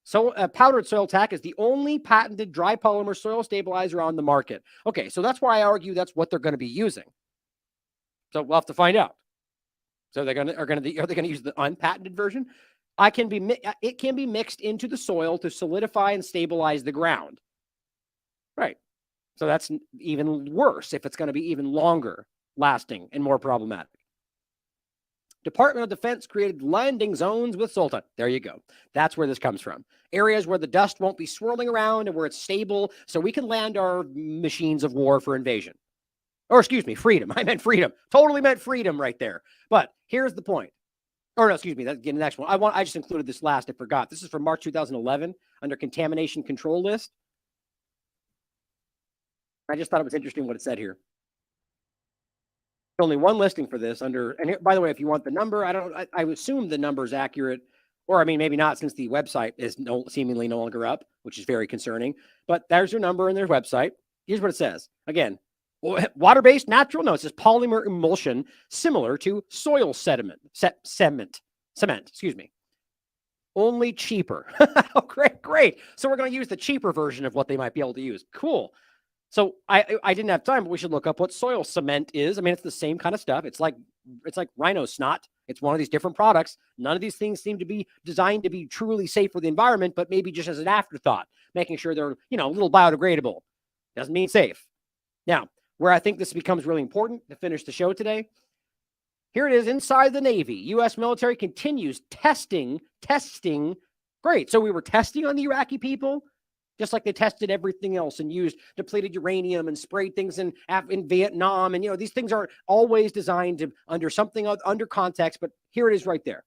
So powdered Soiltac is the only patented dry polymer soil stabilizer on the market. Okay, so that's why I argue that's what they're going to be using. So we'll have to find out. So are they going to use the unpatented version? It can be mixed into the soil to solidify and stabilize the ground. Right. So that's even worse if it's going to be even longer lasting and more problematic. Department of Defense created landing zones with Soiltac. There you go. That's where this comes from. Areas where the dust won't be swirling around and where it's stable, so we can land our machines of war for invasion. Or excuse me, freedom. I meant freedom. Totally meant freedom right there. But here's the point. Or no, excuse me, that's getting the next one. I just included this last. I forgot. This is from March 2011 under contamination control list. I just thought it was interesting what it said here. Only one listing for this and here, by the way, if you want the number, I assume the number is accurate, or I mean, maybe not, since the website is seemingly no longer up, which is very concerning, but there's their number in their website. Here's what it says. Again, water-based natural, no, it says polymer emulsion similar to soil cement, excuse me. Only cheaper. Oh, great. So we're going to use the cheaper version of what they might be able to use. Cool. So I didn't have time, but we should look up what soil cement is. I mean, it's the same kind of stuff. It's like rhino snot. It's one of these different products. None of these things seem to be designed to be truly safe for the environment, but maybe just as an afterthought, making sure they're, a little biodegradable. Doesn't mean safe. Now, where I think this becomes really important to finish the show today, here it is inside the Navy. U.S. military continues testing. Great. So we were testing on the Iraqi people, just like they tested everything else and used depleted uranium and sprayed things in Vietnam. And, these things are always designed to under context, but here it is right there.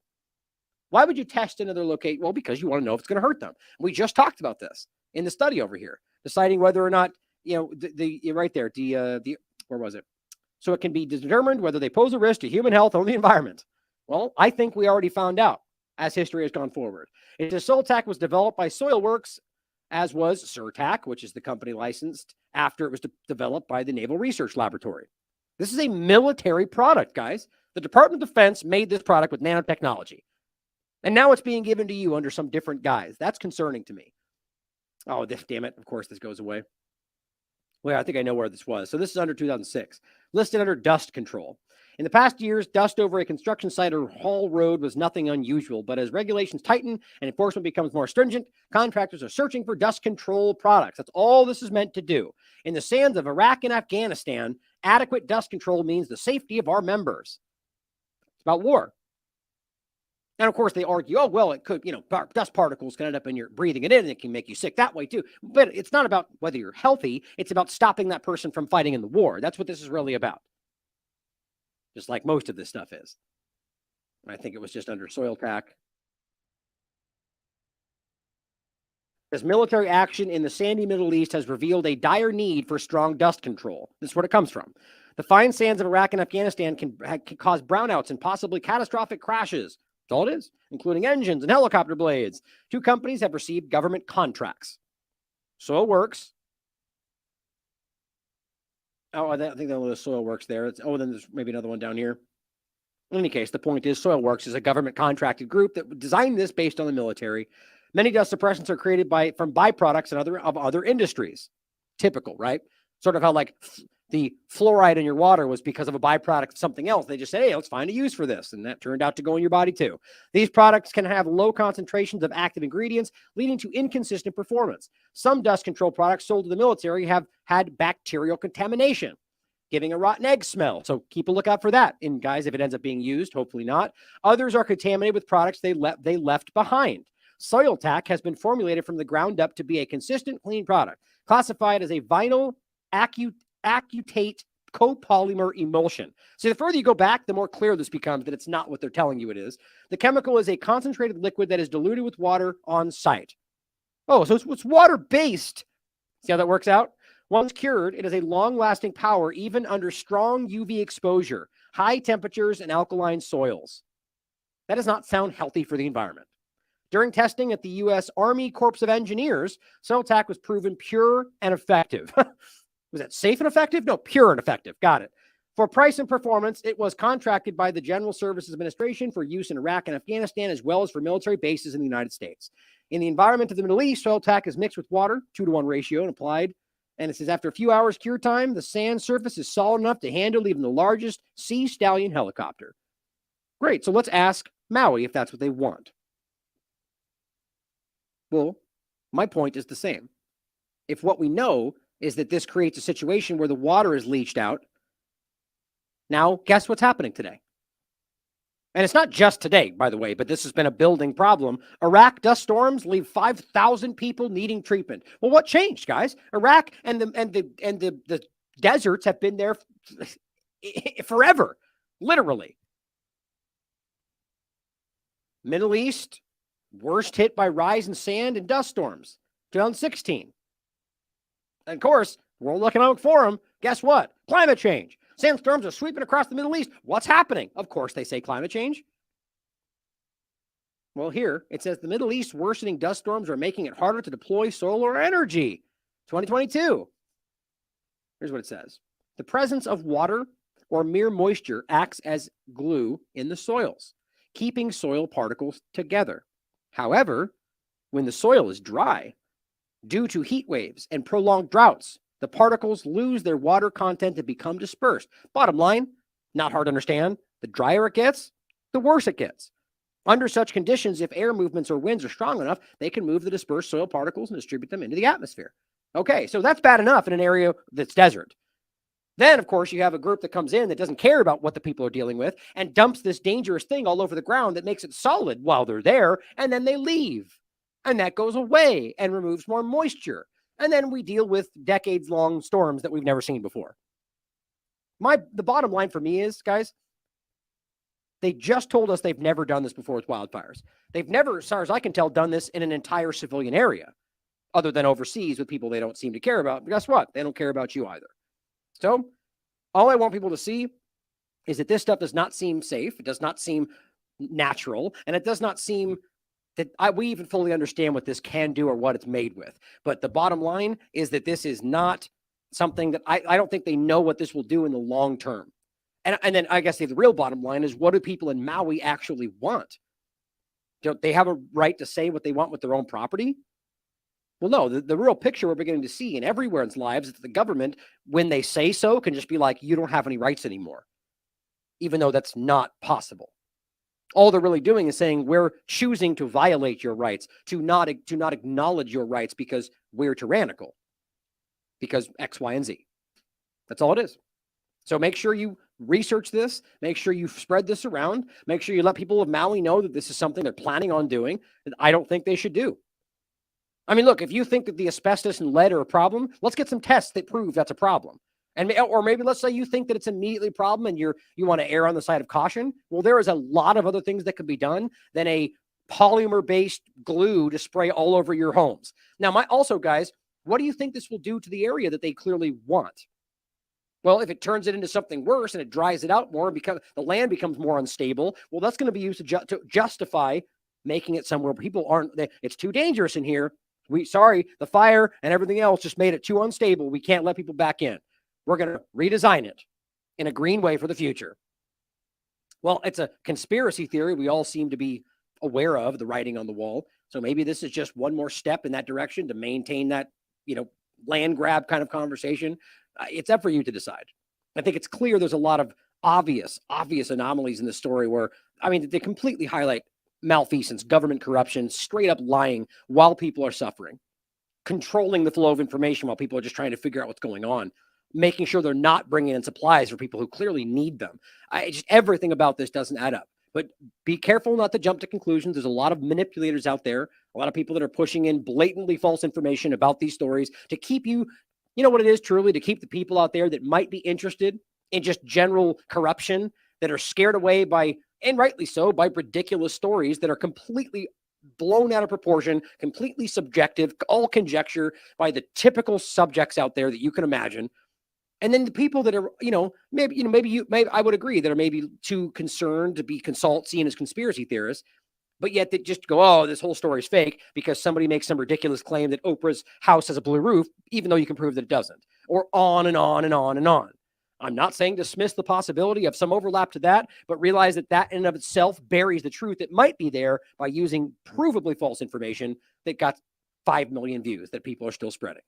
Why would you test another location? Well, because you want to know if it's going to hurt them. We just talked about this in the study over here, deciding whether or not, right there, where was it? So it can be determined whether they pose a risk to human health or the environment. Well, I think we already found out as history has gone forward. It says Soiltac was developed by SoilWorks, as was Surtac, which is the company licensed after it was developed by the Naval Research Laboratory. This is a military product, guys. The Department of Defense made this product with nanotechnology. And now it's being given to you under some different guise. That's concerning to me. Oh, damn it. Of course, this goes away. Well, I think I know where this was. So this is under 2006, listed under dust control. In the past years, dust over a construction site or haul road was nothing unusual, but as regulations tighten and enforcement becomes more stringent, contractors are searching for dust control products. That's all this is meant to do. In the sands of Iraq and Afghanistan, adequate dust control means the safety of our members. It's about war. And of course, they argue, oh, well, it could, dust particles can end up in your breathing it in and it can make you sick that way too. But it's not about whether you're healthy. It's about stopping that person from fighting in the war. That's what this is really about. Just like most of this stuff is. I think it was just under Soiltac. As military action in the sandy Middle East has revealed a dire need for strong dust control. This is where it comes from. The fine sands of Iraq and Afghanistan can cause brownouts and possibly catastrophic crashes. That's all it is, including engines and helicopter blades. 2 companies have received government contracts. Soilworks. Oh, I think the Soilworks there. Then there's maybe another one down here. In any case, the point is Soilworks is a government contracted group that designed this based on the military. Many dust suppressants are created from byproducts of other industries. Typical, right? Sort of how like the fluoride in your water was because of a byproduct of something else. They just said, hey, let's find a use for this. And that turned out to go in your body too. These products can have low concentrations of active ingredients, leading to inconsistent performance. Some dust control products sold to the military have had bacterial contamination, giving a rotten egg smell. So keep a lookout for that. And guys, if it ends up being used, hopefully not. Others are contaminated with products they left behind. Soiltac has been formulated from the ground up to be a consistent, clean product, classified as a vinyl acutate copolymer emulsion. So the further you go back, the more clear this becomes that it's not what they're telling you it is. The chemical is a concentrated liquid that is diluted with water on site. Oh, so it's water-based. See how that works out? Once cured, it has a long-lasting power even under strong UV exposure, high temperatures, and alkaline soils. That does not sound healthy for the environment. During testing at the U.S. Army Corps of Engineers, Soiltac was proven pure and effective. Was that safe and effective? No, pure and effective. Got it. For price and performance, it was contracted by the General Services Administration for use in Iraq and Afghanistan, as well as for military bases in the United States. In the environment of the Middle East, Soiltac is mixed with water, 2-to-1 ratio, and applied. And it says after a few hours cure time, the sand surface is solid enough to handle even the largest Sea Stallion helicopter. Great. So let's ask Maui if that's what they want. Well, my point is the same. If what we know is that this creates a situation where the water is leached out, now guess what's happening today? And it's not just today, by the way, but this has been a building problem. Iraq dust storms leave 5,000 people needing treatment. Well, what changed, guys? Iraq and the deserts have been there forever, literally. Middle East, worst hit by rise in sand and dust storms, 2016. And of course, World Economic Forum, guess what? Climate change. Sandstorms are sweeping across the Middle East. What's happening? Of course, they say climate change. Well, here it says the Middle East worsening dust storms are making it harder to deploy solar energy. 2022. Here's what it says. The presence of water or mere moisture acts as glue in the soils, keeping soil particles together. However, when the soil is dry, due to heat waves and prolonged droughts, the particles lose their water content and become dispersed. Bottom line, not hard to understand. The drier it gets, the worse it gets. Under such conditions, if air movements or winds are strong enough, they can move the dispersed soil particles and distribute them into the atmosphere. Okay, so that's bad enough in an area that's desert. Then, of course, you have a group that comes in that doesn't care about what the people are dealing with and dumps this dangerous thing all over the ground that makes it solid while they're there, and then they leave. And that goes away and removes more moisture. And then we deal with decades-long storms that we've never seen before. The bottom line for me is, guys, they just told us they've never done this before with wildfires. They've never, as far as I can tell, done this in an entire civilian area, other than overseas with people they don't seem to care about. But guess what? They don't care about you either. So all I want people to see is that this stuff does not seem safe. It does not seem natural. And it does not seem that we even fully understand what this can do or what it's made with. But the bottom line is that this is not something that I don't think they know what this will do in the long term. And then I guess the real bottom line is, what do people in Maui actually want? Don't they have a right to say what they want with their own property? Well, no, the real picture we're beginning to see in everyone's lives is that the government, when they say so, can just be like, you don't have any rights anymore, even though that's not possible. All they're really doing is saying we're choosing to violate your rights, to not acknowledge your rights because we're tyrannical, because X, Y, and Z. That's all it is. So make sure you research this. Make sure you spread this around. Make sure you let people of Maui know that this is something they're planning on doing that I don't think they should do. I mean, look, if you think that the asbestos and lead are a problem, let's get some tests that prove that's a problem. Or maybe let's say you think that it's immediately a problem and you want to err on the side of caution. Well, there is a lot of other things that could be done than a polymer-based glue to spray all over your homes. Now, guys, what do you think this will do to the area that they clearly want? Well, if it turns it into something worse and it dries it out more because the land becomes more unstable, well, that's going to be used to justify making it somewhere people aren't. It's too dangerous in here. The fire and everything else just made it too unstable. We can't let people back in. We're going to redesign it in a green way for the future. Well, it's a conspiracy theory we all seem to be aware of, the writing on the wall. So maybe this is just one more step in that direction to maintain that, land grab kind of conversation. It's up for you to decide. I think it's clear there's a lot of obvious anomalies in the story where, they completely highlight malfeasance, government corruption, straight up lying while people are suffering, controlling the flow of information while people are just trying to figure out what's going on, making sure they're not bringing in supplies for people who clearly need them. Everything about this doesn't add up. But be careful not to jump to conclusions. There's a lot of manipulators out there, a lot of people that are pushing in blatantly false information about these stories to keep you, what it is truly, to keep the people out there that might be interested in just general corruption, that are scared away by, and rightly so, by ridiculous stories that are completely blown out of proportion, completely subjective, all conjecture by the typical subjects out there that you can imagine. And then the people that are, maybe I would agree that are maybe too concerned to be seen as conspiracy theorists, but yet they just go, oh, this whole story is fake because somebody makes some ridiculous claim that Oprah's house has a blue roof, even though you can prove that it doesn't, or on and on and on and on. I'm not saying dismiss the possibility of some overlap to that, but realize that in and of itself buries the truth that might be there by using provably false information that got 5 million views that people are still spreading.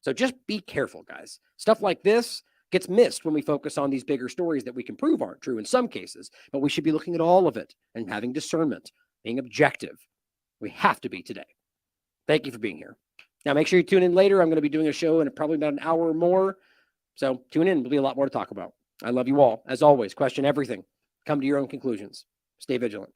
So just be careful, guys. Stuff like this gets missed when we focus on these bigger stories that we can prove aren't true in some cases, but we should be looking at all of it and having discernment, being objective. We have to be today. Thank you for being here. Now, make sure you tune in later. I'm going to be doing a show in probably about an hour or more. So tune in. There'll be a lot more to talk about. I love you all. As always, question everything. Come to your own conclusions. Stay vigilant.